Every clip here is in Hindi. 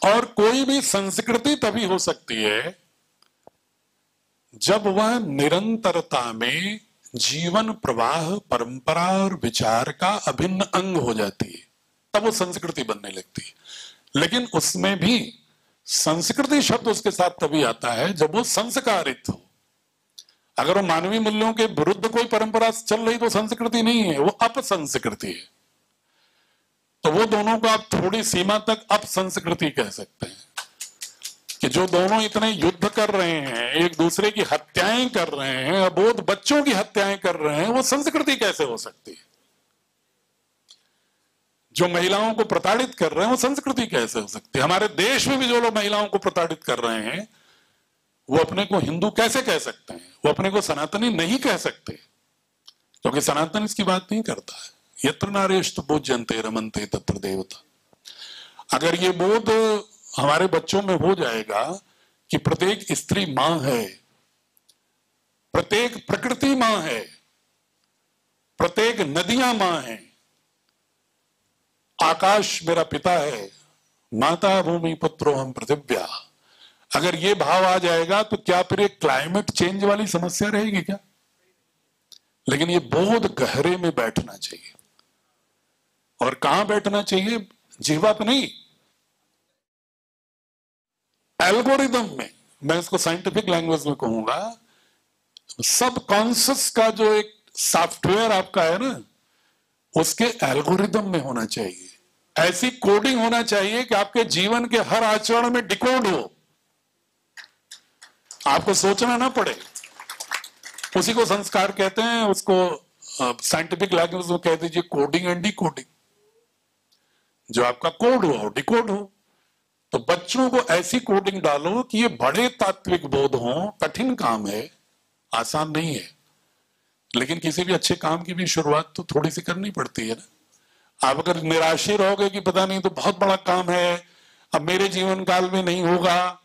और कोई भी संस्कृति तभी हो सकती है जब वह निरंतरता में जीवन प्रवाह, परंपरा और विचार का अभिन्न अंग हो जाती है, तब वो संस्कृति बनने लगती है। लेकिन उसमें भी संस्कृति शब्द उसके साथ तभी आता है जब वो संस्कारित हो। अगर वो मानवीय मूल्यों के विरुद्ध कोई परंपरा चल रही तो संस्कृति नहीं है, वो अपसंस्कृति है। तो वो दोनों को आप थोड़ी सीमा तक अपसंस्कृति कह सकते हैं कि जो दोनों इतने युद्ध कर रहे हैं, एक दूसरे की हत्याएं कर रहे हैं, अबोध बच्चों की हत्याएं कर रहे हैं, वो संस्कृति कैसे हो सकती है? जो महिलाओं को प्रताड़ित कर रहे हैं वो संस्कृति कैसे हो सकती है? हमारे देश में भी जो लोग महिलाओं को प्रताड़ित कर रहे हैं वो अपने को हिंदू कैसे कह सकते हैं? वो अपने को सनातनी नहीं कह सकते, क्योंकि सनातन इसकी बात नहीं करता है। यत्र नारेस्तु पूज्यन्ते रमन्ते तत्र देवता। अगर ये बोध हमारे बच्चों में हो जाएगा कि प्रत्येक स्त्री मां है, प्रत्येक प्रकृति मां है, प्रत्येक नदियां मां है, आकाश मेरा पिता है, माता भूमि पुत्रो हम पृथिव्या, अगर ये भाव आ जाएगा तो क्या फिर एक क्लाइमेट चेंज वाली समस्या रहेगी क्या? लेकिन ये बोध गहरे में बैठना चाहिए। और कहां बैठना चाहिए? जीवा पे नहीं, एल्गोरिदम में। मैं इसको साइंटिफिक लैंग्वेज में कहूंगा, सब कॉन्शियस का जो एक सॉफ्टवेयर आपका है ना, उसके एल्गोरिदम में होना चाहिए। ऐसी कोडिंग होना चाहिए कि आपके जीवन के हर आचरण में डिकोड हो, आपको सोचना ना पड़े। उसी को संस्कार कहते हैं, उसको साइंटिफिक लैंग्वेज में कह दीजिए कोडिंग एंड डिकोडिंग। जो आपका कोड हो, डिकोड हो। तो बच्चों को ऐसी कोडिंग डालो कि ये बड़े तात्विक बोध हों। कठिन काम है, आसान नहीं है, लेकिन किसी भी अच्छे काम की भी शुरुआत तो थोड़ी सी करनी पड़ती है ना। आप अगर निराशी रहोगे कि पता नहीं तो बहुत बड़ा काम है, अब मेरे जीवन काल में नहीं होगा,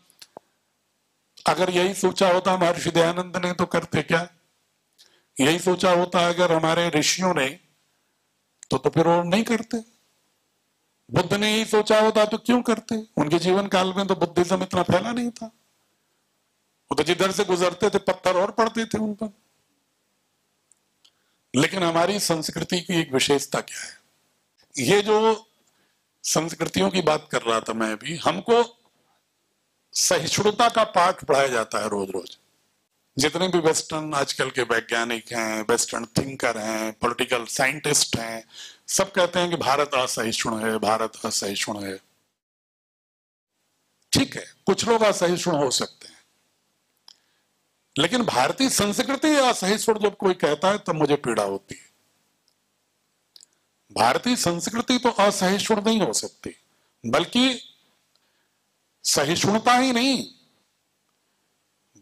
अगर यही सोचा होता महर्षि दयानंद ने तो करते क्या? यही सोचा होता अगर हमारे ऋषियों ने तो फिर वो नहीं करते। बुद्ध ने यही सोचा होता तो क्यों करते? उनके जीवन काल में तो बुद्धिज्म इतना फैला नहीं था। वो तो जिधर से गुजरते थे पत्थर और पड़ते थे उन पर। लेकिन हमारी संस्कृति की एक विशेषता क्या है? ये जो संस्कृतियों की बात कर रहा था मैं अभी, हमको सहिष्णुता का पाठ पढ़ाया जाता है रोज रोज। जितने भी वेस्टर्न आजकल के वैज्ञानिक हैं, वेस्टर्न थिंकर हैं, पॉलिटिकल साइंटिस्ट हैं, सब कहते हैं कि भारत असहिष्णु है, भारत असहिष्णु है। ठीक है, कुछ लोग असहिष्णु हो सकते हैं, लेकिन भारतीय संस्कृति असहिष्णु जब कोई कहता है तब मुझे पीड़ा होती है। भारतीय संस्कृति तो असहिष्णु नहीं हो सकती, बल्कि सहिष्णुता ही नहीं,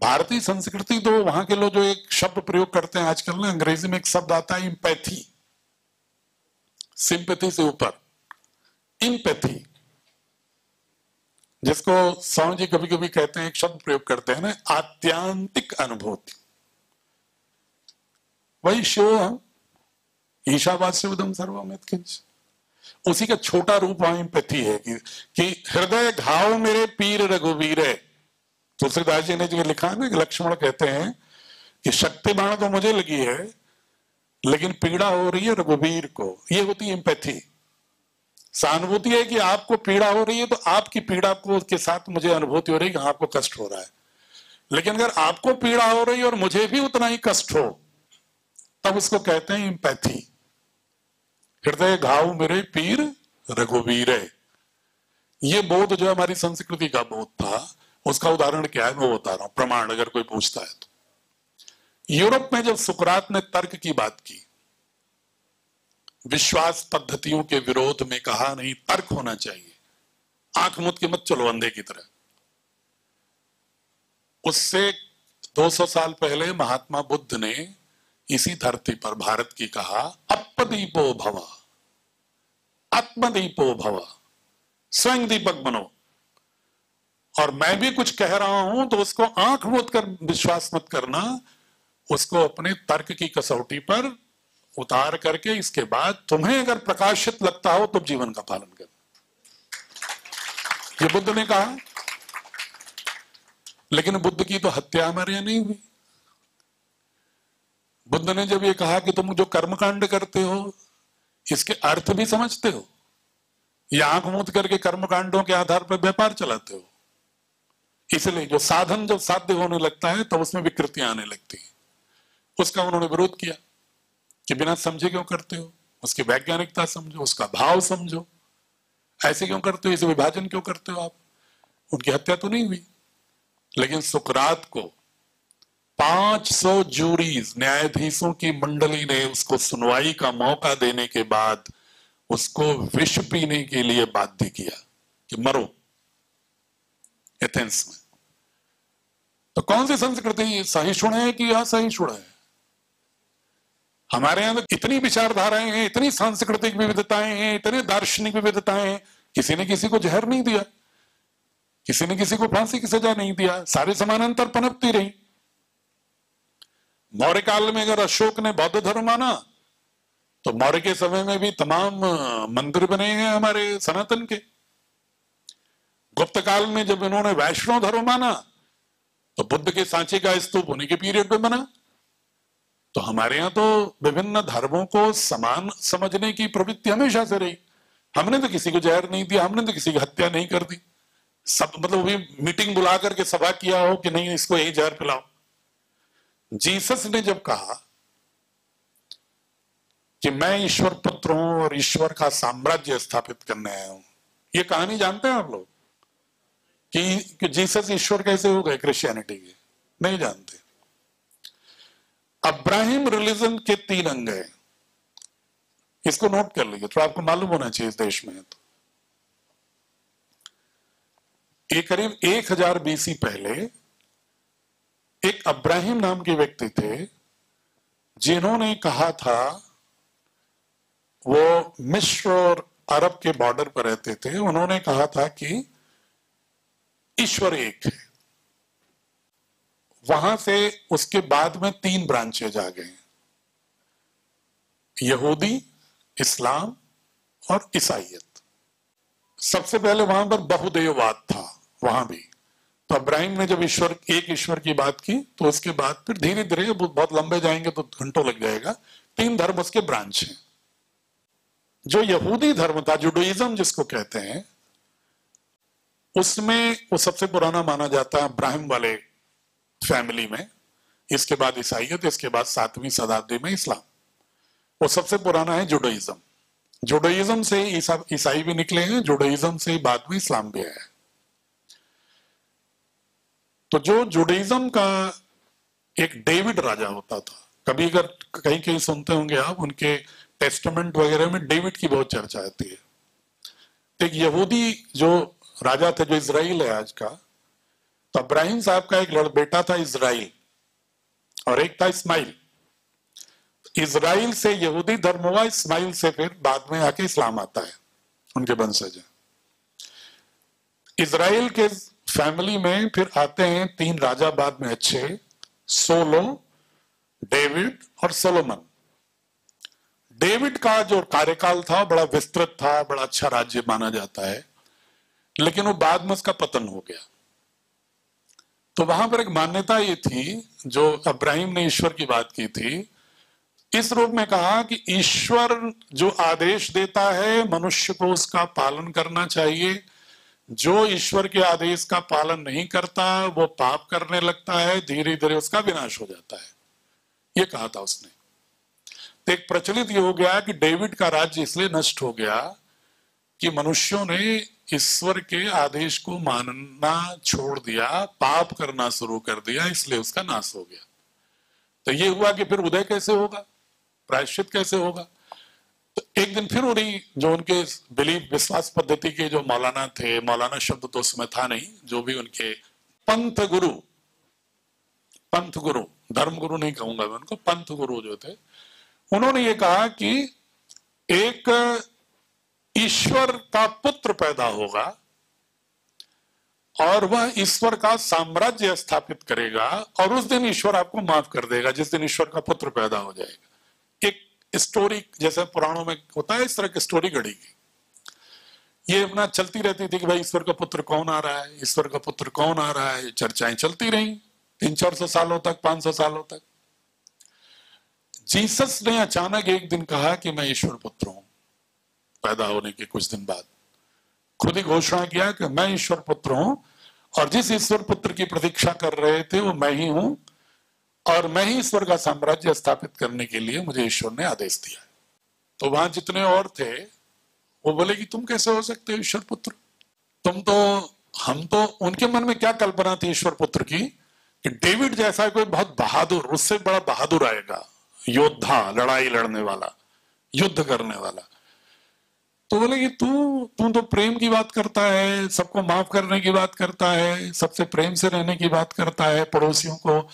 भारतीय संस्कृति तो वहां के लोग जो एक शब्द प्रयोग करते हैं आजकल ना, अंग्रेजी में एक शब्द आता है इम्पैथी, सिंपैथी से ऊपर इम्पैथी, जिसको स्वामी जी कभी कभी कहते हैं, एक शब्द प्रयोग करते हैं ना, आत्यांतिक अनुभूति। वही शो ईशावास्यविदं सर्वम यत्किंच, उसी का छोटा रूप वहां इम्पैथी है कि हृदय घाव मेरे पीर रघुवीर है। तुलसीदास जी ने जो लिखा है ना, कि लक्ष्मण कहते हैं कि शक्ति बाण तो मुझे लगी है लेकिन पीड़ा हो रही है रघुवीर को। ये होती है एम्पैथी। सहानुभूति है कि आपको पीड़ा हो रही है तो आपकी पीड़ा को के साथ मुझे अनुभूति हो रही है कि आपको कष्ट हो रहा है। लेकिन अगर आपको पीड़ा हो रही है और मुझे भी उतना ही कष्ट हो, तब उसको कहते हैं एम्पैथी। हृदय घाव मेरे पीर रघुवीर है। ये बोध जो हमारी संस्कृति का बोध था, उसका उदाहरण क्या है मैं बता रहा हूं, प्रमाण अगर कोई पूछता है तो। यूरोप में जब सुकरात ने तर्क की बात की, विश्वास पद्धतियों के विरोध में कहा नहीं तर्क होना चाहिए, आंख मूंद के मत चलो अंधे की तरह। उससे 200 साल पहले महात्मा बुद्ध ने इसी धरती पर भारत की कहा, अपदीपो भव, आत्मदीपो भव, स्वयं दीपक बनो। और मैं भी कुछ कह रहा हूं तो उसको आंख मूंद कर विश्वास मत करना, उसको अपने तर्क की कसौटी पर उतार करके इसके बाद तुम्हें अगर प्रकाशित लगता हो तो जीवन का पालन करना। ये बुद्ध ने कहा। लेकिन बुद्ध की तो हत्या हमारे यहां नहीं हुई। बुद्ध ने जब ये कहा कि तुम जो कर्मकांड करते हो इसके अर्थ भी समझते हो, या आंख मूंद करके कर्मकांडों के आधार पर व्यापार चलाते हो, इसलिए जो साधन जब साध्य होने लगता है तब उसमें विकृतियां आने लगती है। उसका उन्होंने विरोध किया कि बिना समझे क्यों करते हो, उसकी वैज्ञानिकता समझो, उसका भाव समझो, ऐसे क्यों करते हो, इसे विभाजन क्यों करते हो आप। उनकी हत्या तो नहीं हुई, लेकिन सुकरात को 500 जूरीज, न्यायाधीशों की मंडली ने उसको सुनवाई का मौका देने के बाद उसको विष पीने के लिए बाध्य किया कि मरो, एथेंस में। तो कौन सी संस्कृति सहिष्णु है कि असहिष्णु है? हमारे यहां तो इतनी विचारधाराएं हैं, इतनी सांस्कृतिक विविधताएं हैं, इतने दार्शनिक विविधताएं हैं, किसी ने किसी को जहर नहीं दिया, किसी ने किसी को फांसी की सजा नहीं दिया, सारे समानांतर पनपती रही। मौर्य काल में अगर अशोक ने बौद्ध धर्म माना तो मौर्य के समय में भी तमाम मंदिर बने हैं हमारे सनातन के। गुप्त काल में जब इन्होंने वैष्णव धर्म माना तो बुद्ध के सांचे का स्तूप उन्हीं के पीरियड में बना। तो हमारे यहां तो विभिन्न धर्मों को समान समझने की प्रवृत्ति हमेशा से रही। हमने तो किसी को जहर नहीं दिया, हमने तो किसी की हत्या नहीं कर दी। सब मतलब भी मीटिंग बुला करके सभा किया हो कि नहीं इसको यही जहर पिलाओ। जीसस ने जब कहा कि मैं ईश्वर पुत्र हूं और ईश्वर का साम्राज्य स्थापित करने आया हूं, ये कहानी जानते हैं आप लोग कि जीसस ईश्वर कैसे हो गए क्रिश्चियनिटी के? नहीं जानते। अब्राहिम रिलीजन के 3 अंग हैं, इसको नोट कर लीजिए, तो आपको मालूम होना चाहिए इस देश में। तो एक करीब 1000 बीसी पहले एक अब्राहिम नाम के व्यक्ति थे जिन्होंने कहा था, वो मिस्र और अरब के बॉर्डर पर रहते थे, उन्होंने कहा था कि ईश्वर एक है। वहां से उसके बाद में 3 ब्रांचेज आ गए, यहूदी, इस्लाम और ईसाईयत। सबसे पहले वहां पर बहुदेववाद था वहां भी। तो अब्राहिम ने जब एक ईश्वर की बात की तो उसके बाद फिर धीरे धीरे, बहुत लंबे जाएंगे तो घंटों लग जाएगा, 3 धर्म उसके ब्रांच हैं। जो यहूदी धर्म था, जुडाइज्म जिसको कहते हैं, उसमें वो सबसे पुराना माना जाता है अब्राहिम वाले फैमिली में। इसके बाद ईसाईयत, इसके बाद 7वीं शताब्दी में इस्लाम। वो सबसे पुराना है जुडाइज्म। जुडाइज्म से ईसाई भी निकले हैं, जुडाइज्म से बाद में इस्लाम भी आया। तो जो जुडाइज्म का एक डेविड राजा होता था, कभी अगर कहीं कहीं सुनते होंगे आप, उनके टेस्टामेंट वगैरह में डेविड की बहुत चर्चा आती है। एक यहूदी जो राजा थे, जो इजराइल है आज का, तो अब्राहिम साहब का एक बेटा था इजराइल और एक था इस्माइल। इजराइल से यहूदी धर्म हुआ, इस्माइल से फिर बाद में आके इस्लाम आता है, उनके वंशज हैं। इजराइल के फैमिली में फिर आते हैं 3 राजा बाद में अच्छे, सोलो, डेविड और सोलोमन। डेविड का जो कार्यकाल था बड़ा विस्तृत था, बड़ा अच्छा राज्य माना जाता है, लेकिन वो बाद में उसका पतन हो गया। तो वहां पर एक मान्यता ये थी, जो अब्राहिम ने ईश्वर की बात की थी, इस रूप में कहा कि ईश्वर जो आदेश देता है मनुष्य को उसका पालन करना चाहिए। जो ईश्वर के आदेश का पालन नहीं करता वो पाप करने लगता है, धीरे धीरे उसका विनाश हो जाता है, ये कहा था उसने। तो एक प्रचलित ये हो गया कि डेविड का राज्य इसलिए नष्ट हो गया कि मनुष्यों ने ईश्वर के आदेश को मानना छोड़ दिया, पाप करना शुरू कर दिया, इसलिए उसका नाश हो गया। तो ये हुआ कि फिर उदय कैसे होगा, प्रायश्चित कैसे होगा। तो एक दिन फिर उन्हीं जो उनके बिलीफ, विश्वास पद्धति के जो मौलाना थे, मौलाना शब्द तो उसमें था नहीं, जो भी उनके पंथ गुरु, धर्म गुरु नहीं कहूंगा मैं उनको, पंथ गुरु जो थे, उन्होंने ये कहा कि एक ईश्वर का पुत्र पैदा होगा और वह ईश्वर का साम्राज्य स्थापित करेगा, और उस दिन ईश्वर आपको माफ कर देगा, जिस दिन ईश्वर का पुत्र पैदा हो जाएगा। एक स्टोरी जैसे पुराणों में होता है, इस तरह की स्टोरी गढ़ी गई। ये अपना चलती रहती थी कि भाई ईश्वर का पुत्र कौन आ रहा है, ईश्वर का पुत्र कौन आ रहा है, चर्चाएं चलती रही 300-400 सालों तक, 500 सालों तक। जीसस ने अचानक एक दिन कहा कि मैं ईश्वर पुत्र हूं। पैदा होने के कुछ दिन बाद खुद ही घोषणा किया कि मैं ईश्वर पुत्र हूं, और जिस ईश्वर पुत्र की प्रतीक्षा कर रहे थे वो मैं ही हूं, और मैं ही ईश्वर का साम्राज्य स्थापित करने के लिए मुझे ईश्वर ने आदेश दिया। तो वहां जितने और थे वो बोले कि तुम कैसे हो सकते हो ईश्वर पुत्र, तुम तो, हम तो, उनके मन में क्या कल्पना थी ईश्वर पुत्र की कि डेविड जैसा कोई बहुत बहादुर, उससे बड़ा बहादुर आएगा, योद्धा, लड़ाई लड़ने वाला, युद्ध करने वाला। तो बोले कि तू तो प्रेम की बात करता है, सबको माफ करने की बात करता है, सबसे प्रेम से रहने की बात करता है, पड़ोसियों को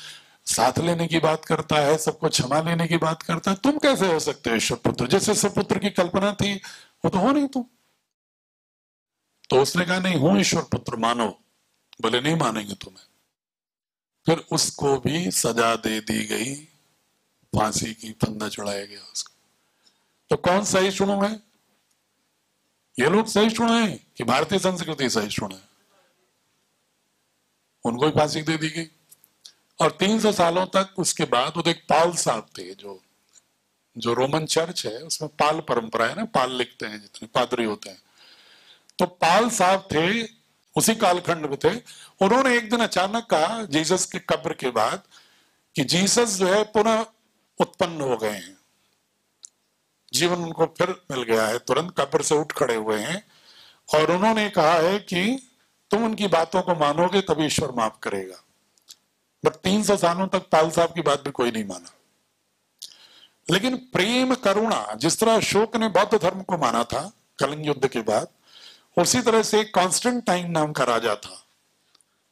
साथ लेने की बात करता है, सबको क्षमा लेने की बात करता है, तुम कैसे हो सकते हो ईश्वर पुत्र? जैसे ईश्वर पुत्र की कल्पना थी वो तो हो नहीं तुम। तो उसने कहा नहीं हूं ईश्वर पुत्र, मानो। बोले नहीं मानेंगे तुम्हें। फिर उसको भी सजा दे दी गई, फांसी की फंदा चढ़ाया गया उसको। तो कौन सहिष्णु है? ये लोग सहिष्णु हैं कि भारतीय संस्कृति सहिष्णु है? उनको भी फांसी दे दी गई। और 300 सालों तक उसके बाद वो एक पाल साहब थे, जो रोमन चर्च है उसमें पाल परंपरा है ना, पाल लिखते हैं जितने पादरी होते हैं, तो पाल साहब थे, उसी कालखंड में थे। उन्होंने एक दिन अचानक कहा जीसस के कब्र के बाद कि जीसस जो है पुनः उत्पन्न हो गए हैं, जीवन उनको फिर मिल गया है, तुरंत कब्र से उठ खड़े हुए हैं, और उन्होंने कहा है कि तुम उनकी बातों को मानोगे तभी ईश्वर माफ करेगा। बट 300 सालों तक पाल साहब की बात भी कोई नहीं माना। लेकिन प्रेम करुणा, जिस तरह अशोक ने बौद्ध धर्म को माना था कलिंग युद्ध के बाद, उसी तरह से कॉन्स्टेंटाइन नाम का राजा था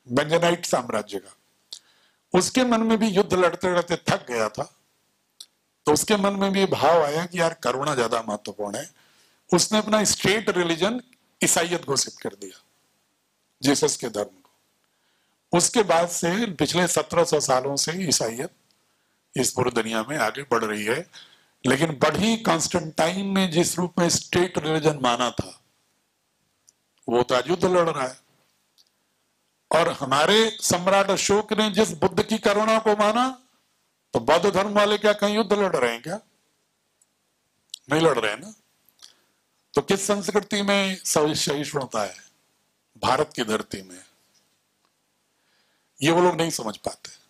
बेंजानाइट साम्राज्य का, उसके मन में भी युद्ध लड़ते लड़ते थक गया था। तो उसके मन में भी भाव आया कि यार करुणा ज्यादा महत्वपूर्ण है। उसने अपना स्टेट रिलीजन ईसाइयत घोषित कर दिया, जीसस के धर्म को। उसके बाद से पिछले 1700 सालों से ईसाइयत इस पूरी दुनिया में आगे बढ़ रही है। लेकिन बढ़ी कॉन्स्टेंटाइन ने जिस रूप में स्टेट रिलीजन माना था, वो तो आज युद्ध लड़ रहा है। और हमारे सम्राट अशोक ने जिस बुद्ध की करुणा को माना, तो बौद्ध धर्म वाले क्या कहीं युद्ध लड़ रहे हैं क्या? नहीं लड़ रहे हैं ना। तो किस संस्कृति में सहिष्णुता है? भारत की धरती में। ये वो लोग नहीं समझ पाते।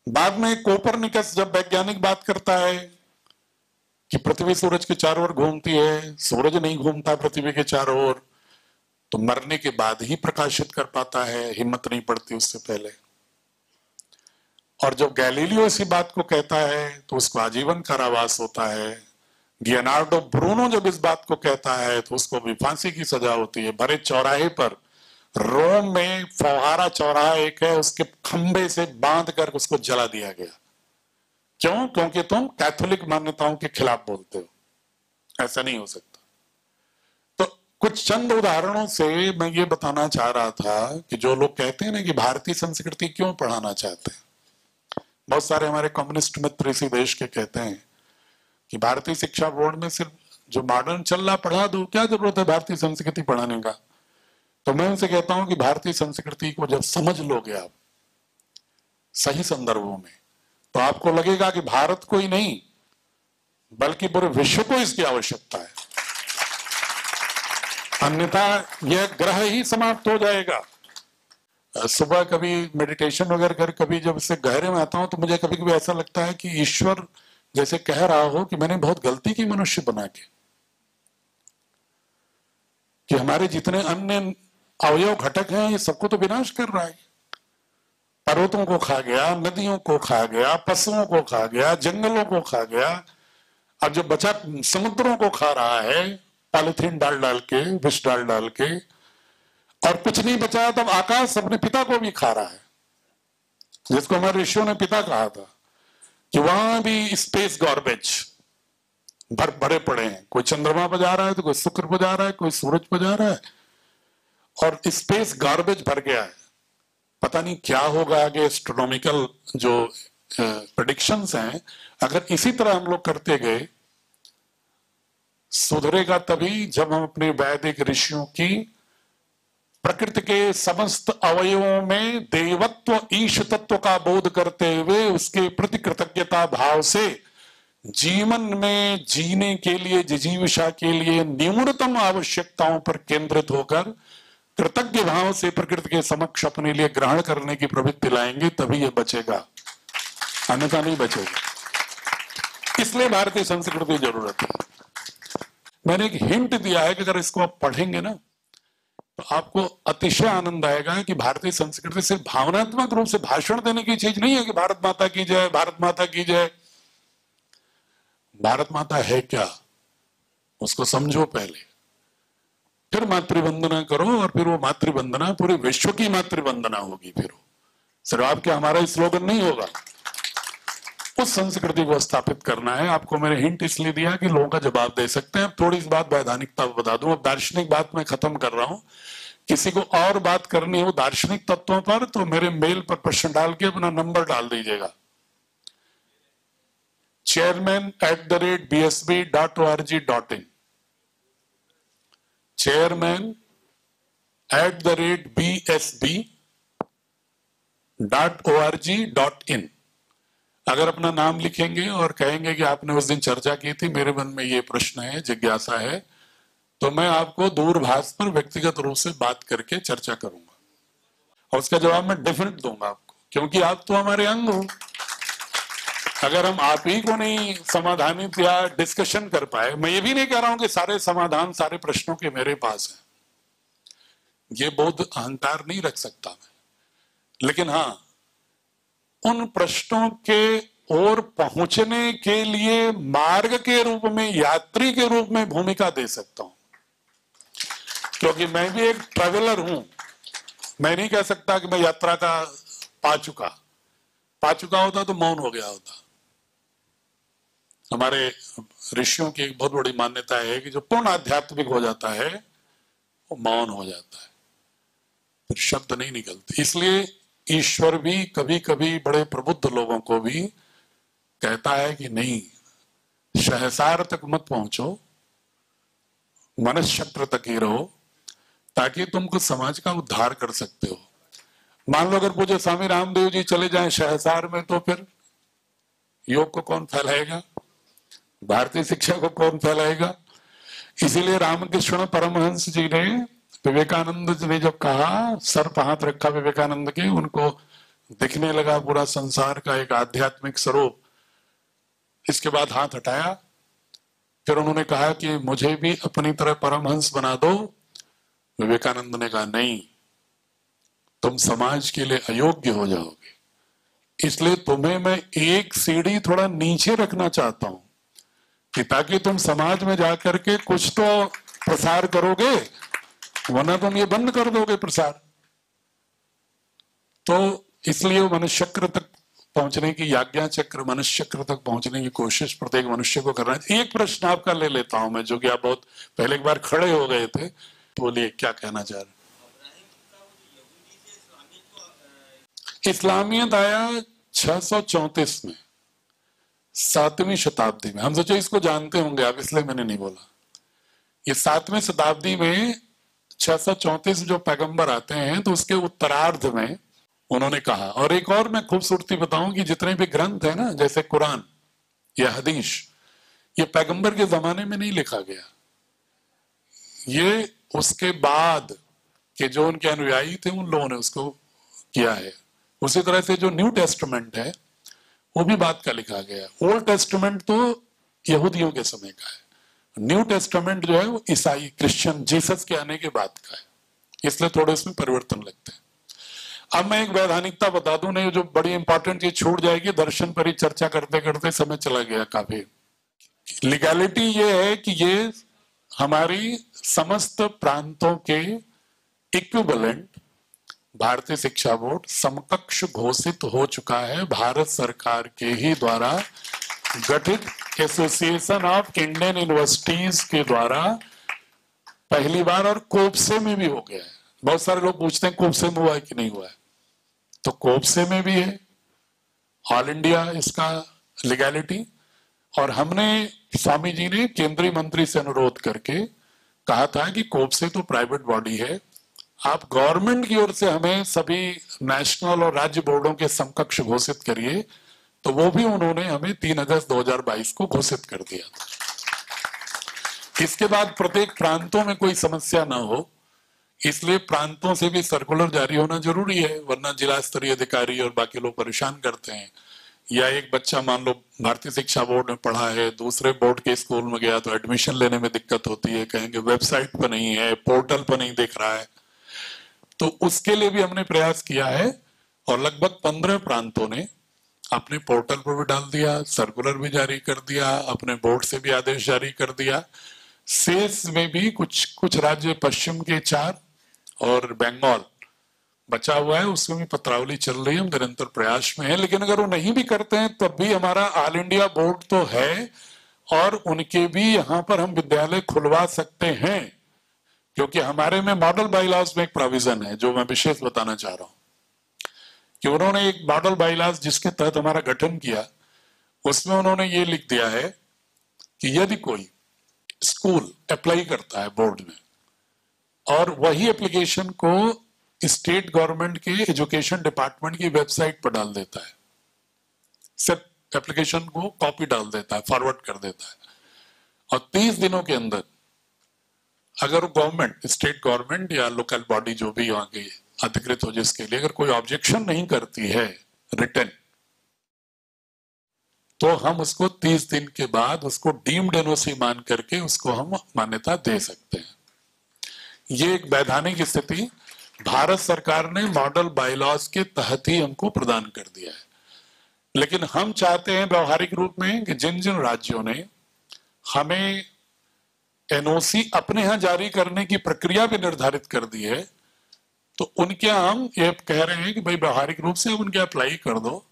बाद में कोपरनिकस जब वैज्ञानिक बात करता है कि पृथ्वी सूरज के चारों ओर घूमती है, सूरज नहीं घूमता पृथ्वी के चारों ओर, तो मरने के बाद ही प्रकाशित कर पाता है, हिम्मत नहीं पड़ती उससे पहले। और जब गैलीलियो इसी बात को कहता है तो उसको आजीवन कारावास होता है। लियोनार्डो ब्रूनो जब इस बात को कहता है तो उसको भी फांसी की सजा होती है। भरे चौराहे पर, रोम में फौहारा चौराहा एक है, उसके खंबे से बांध कर उसको जला दिया गया। क्यों? क्योंकि तुम कैथोलिक मान्यताओं के खिलाफ बोलते हो। ऐसा नहीं हो सकता। तो कुछ चंद उदाहरणों से मैं ये बताना चाह रहा था कि जो लोग कहते हैं ना कि भारतीय संस्कृति क्यों पढ़ाना चाहते हैं, बहुत सारे हमारे कम्युनिस्ट मित्र इसी देश के कहते हैं कि भारतीय शिक्षा बोर्ड में सिर्फ जो मॉडर्न चल रहा पढ़ा दो, क्या जरूरत है भारतीय संस्कृति पढ़ाने का। तो मैं उनसे कहता हूं कि भारतीय संस्कृति को जब समझ लोगे आप सही संदर्भों में, तो आपको लगेगा कि भारत को ही नहीं बल्कि पूरे विश्व को इसकी आवश्यकता है। अन्यथा यह ग्रह ही समाप्त हो जाएगा। सुबह कभी मेडिटेशन वगैरह कर, कभी जब इससे गहरे में आता हूं तो मुझे कभी कभी ऐसा लगता है कि ईश्वर जैसे कह रहा हो कि मैंने बहुत गलती की मनुष्य बना के, कि हमारे जितने अन्य अवयव घटक हैं ये सबको तो विनाश कर रहा है। पर्वतों को खा गया, नदियों को खा गया, पशुओं को खा गया, जंगलों को खा गया, अब जो बचा समुद्रों को खा रहा है पॉलिथीन डाल डाल के, विष डाल डाल के, और कुछ नहीं बचा तब आकाश अपने पिता को भी खा रहा है, जिसको हमारे ऋषियों ने पिता कहा था। कि वहां भी स्पेस गार्बेज भरे पड़े हैं। कोई चंद्रमा पर जा रहा है तो कोई शुक्र पर जा रहा है, कोई सूरज पर जा रहा है, और स्पेस गार्बेज भर गया है। पता नहीं क्या होगा आगे। एस्ट्रोनॉमिकल जो प्रेडिक्शंस हैं, अगर इसी तरह हम लोग करते गए सुधरेगा तभी जब हम अपने वैदिक ऋषियों की प्रकृति के समस्त अवयवों में देवत्व ईश तत्व का बोध करते हुए उसके प्रति कृतज्ञता भाव से जीवन में जीने के लिए, जिजीविषा के लिए न्यूनतम आवश्यकताओं पर केंद्रित होकर कृतज्ञ भाव से प्रकृति के समक्ष अपने लिए ग्रहण करने की प्रवृत्ति लाएंगे, तभी यह बचेगा, अन्यथा नहीं बचेगा। इसलिए भारतीय संस्कृति की जरूरत है। मैंने एक हिंट दिया है कि अगर इसको आप पढ़ेंगे ना तो आपको अतिशय आनंद आएगा कि भारतीय संस्कृति सिर्फ भावनात्मक रूप से भाषण देने की चीज नहीं है कि भारत माता की जय, भारत माता की जय। भारत माता है क्या, उसको समझो पहले, फिर मातृवंदना करो, और फिर वो मातृवंदना पूरे विश्व की मातृवंदना होगी। फिर सिर्फ आपके हमारा स्लोगन नहीं होगा, उस संस्कृति को स्थापित करना है। आपको मैंने हिंट इसलिए दिया कि लोगों का जवाब दे सकते हैं। थोड़ी सी बात वैधानिकता बता दूं, अब दार्शनिक बात मैं खत्म कर रहा हूं। किसी को और बात करनी हो दार्शनिक तत्वों पर तो मेरे मेल पर प्रश्न डाल के अपना नंबर डाल दीजिएगा, chairman@bsb.org.in, chairman@bsb.org.in। अगर अपना नाम लिखेंगे और कहेंगे कि आपने उस दिन चर्चा की थी, मेरे मन में ये प्रश्न है, जिज्ञासा है, तो मैं आपको दूरभाष पर व्यक्तिगत रूप से बात करके चर्चा करूंगा और उसका जवाब मैं डेफिनेट दूंगा आपको, क्योंकि आप तो हमारे अंग हो। अगर हम आप ही को नहीं समाधानित या डिस्कशन कर पाए, मैं ये भी नहीं कह रहा हूं कि सारे समाधान सारे प्रश्नों के मेरे पास हैं, ये बोध अहंकार नहीं रख सकता मैं, लेकिन हाँ उन प्रश्नों के ओर पहुंचने के लिए मार्ग के रूप में, यात्री के रूप में भूमिका दे सकता हूं, क्योंकि मैं भी एक ट्रैवलर हूं। मैं नहीं कह सकता कि मैं यात्रा का पा चुका होता तो मौन हो गया होता। हमारे ऋषियों की एक बहुत बड़ी मान्यता है कि जो पूर्ण आध्यात्मिक हो जाता है वो मौन हो जाता है, फिर शब्द नहीं निकलते। इसलिए ईश्वर भी कभी कभी बड़े प्रबुद्ध लोगों को भी कहता है कि नहीं, सहसार तक मत पहुंचो, मनुष्य चक्र तक ही रहो, ताकि तुम कुछ समाज का उद्धार कर सकते हो। मान लो अगर पूज्य स्वामी रामदेव जी चले जाएं सहसार में, तो फिर योग को कौन फैलाएगा, भारतीय शिक्षा को कौन फैलाएगा। इसीलिए रामकृष्ण परमहंस जी ने, विवेकानंद जी ने जब कहा, सर पर हाथ रखा विवेकानंद के, उनको दिखने लगा पूरा संसार का एक आध्यात्मिक स्वरूप। इसके बाद हाथ हटाया, फिर उन्होंने कहा कि मुझे भी अपनी तरह परमहंस बना दो। विवेकानंद ने कहा नहीं, तुम समाज के लिए अयोग्य हो जाओगे, इसलिए तुम्हें मैं एक सीढ़ी थोड़ा नीचे रखना चाहता हूं कि ताकि तुम समाज में जाकर के कुछ तो प्रसार करोगे, वरना तुम ये बंद कर दोगे प्रसार। तो इसलिए वो मनुष्य चक्र तक पहुंचने की, याज्ञा चक्र मनुष्य चक्र तक पहुंचने की कोशिश प्रत्येक मनुष्य को करना है। एक प्रश्न आपका ले लेता हूं मैं, जो कि आप बहुत पहले एक बार खड़े हो गए थे, बोलिए क्या कहना चाह रहे। इस्लामियत आया 634 में, 7वीं शताब्दी में। हम सोचे इसको जानते होंगे आप, इसलिए मैंने नहीं बोला। ये 7वीं शताब्दी में 634 जो पैगंबर आते हैं, तो उसके उत्तरार्ध में उन्होंने कहा। और एक और मैं खूबसूरती बताऊं कि जितने भी ग्रंथ है ना, जैसे कुरान या हदीस, ये पैगंबर के जमाने में नहीं लिखा गया, ये उसके बाद के जो उनके अनुयायी थे उन लोगों ने उसको किया है। उसी तरह से जो न्यू टेस्टमेंट है वो भी बाद का लिखा गया। ओल्ड टेस्टमेंट तो यहूदियों के समय का है, न्यू टेस्टमेंट जो है वो ईसाई क्रिश्चियन जीसस के आने के बाद का है, इसलिए थोड़े इसमें परिवर्तन लगते हैं। अब मैं एक वैधानिकता बता दूं, नहीं जो बड़ी इंपॉर्टेंट चीज छूट जाएगी, दर्शन पर ही चर्चा करते करते समय चला गया काफी। लीगैलिटी ये है कि ये हमारी समस्त प्रांतों के इक्विवेलेंट भारतीय शिक्षा बोर्ड समकक्ष घोषित हो चुका है भारत सरकार के ही द्वारा गठित एसोसिएशन ऑफ इंडियन यूनिवर्सिटीज के द्वारा पहली बार, और कोप्से में भी हो गया है। बहुत सारे लोग पूछते हैं कोप्से में हुआ है कि नहीं हुआ है, तो कोप्से में भी है ऑल इंडिया इसका लीगैलिटी, और हमने, स्वामी जी ने केंद्रीय मंत्री से अनुरोध करके कहा था कि कोप्से तो प्राइवेट बॉडी है, आप गवर्नमेंट की ओर से हमें सभी नेशनल और राज्य बोर्डों के समकक्ष घोषित करिए। तो वो भी उन्होंने हमें 3 अगस्त 2022 को घोषित कर दिया। इसके बाद प्रत्येक प्रांतों में कोई समस्या ना हो, इसलिए प्रांतों से भी सर्कुलर जारी होना जरूरी है, वरना जिला स्तरीय अधिकारी और बाकी लोग परेशान करते हैं। या एक बच्चा मान लो भारतीय शिक्षा बोर्ड में पढ़ा है, दूसरे बोर्ड के स्कूल में गया तो एडमिशन लेने में दिक्कत होती है, कहेंगे वेबसाइट पर नहीं है, पोर्टल पर नहीं दिख रहा है। तो उसके लिए भी हमने प्रयास किया है और लगभग 15 प्रांतों ने अपने पोर्टल पर भी डाल दिया, सर्कुलर भी जारी कर दिया, अपने बोर्ड से भी आदेश जारी कर दिया। शेष में भी कुछ राज्य, पश्चिम के 4 और बंगाल बचा हुआ है, उसमें भी पत्रावली चल रही है, हम निरंतर प्रयास में है। लेकिन अगर वो नहीं भी करते हैं तब भी हमारा ऑल इंडिया बोर्ड तो है और उनके भी यहाँ पर हम विद्यालय खुलवा सकते हैं, क्योंकि हमारे में मॉडल बाइलॉज में एक प्रोविजन है जो मैं विशेष बताना चाह रहा हूं कि उन्होंने एक मॉडल बाइलॉज जिसके तहत हमारा गठन किया, उसमें उन्होंने ये लिख दिया है कि यदि कोई स्कूल अप्लाई करता है बोर्ड में और वही एप्लीकेशन को स्टेट गवर्नमेंट के एजुकेशन डिपार्टमेंट की वेबसाइट पर डाल देता है, सिर्फ एप्लीकेशन को कॉपी डाल देता है, फॉरवर्ड कर देता है, और 30 दिनों के अंदर अगर गवर्नमेंट, स्टेट गवर्नमेंट या लोकल बॉडी जो भी वहां की अधिकृत हो जिसके लिए, अगर कोई ऑब्जेक्शन नहीं करती है रिटन, तो हम उसको 30 दिन के बाद उसको डीम्ड एनओसी मान करके उसको हम मान्यता दे सकते हैं। ये एक वैधानिक स्थिति भारत सरकार ने मॉडल बाइलॉज के तहत ही हमको प्रदान कर दिया है। लेकिन हम चाहते हैं व्यवहारिक रूप में कि जिन जिन राज्यों ने हमें एनओसी अपने यहां जारी करने की प्रक्रिया भी निर्धारित कर दी है, तो उनके हम ये कह रहे हैं कि भाई व्यवहारिक रूप से उनके अप्लाई कर दो,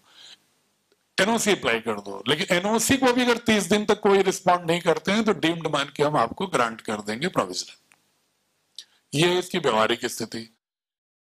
एनओसी अप्लाई कर दो। लेकिन एनओसी को भी अगर 30 दिन तक कोई रिस्पॉन्ड नहीं करते हैं तो डीम्ड मान के हम आपको ग्रांट कर देंगे प्रोविजनल। ये इसकी व्यवहारिक स्थिति।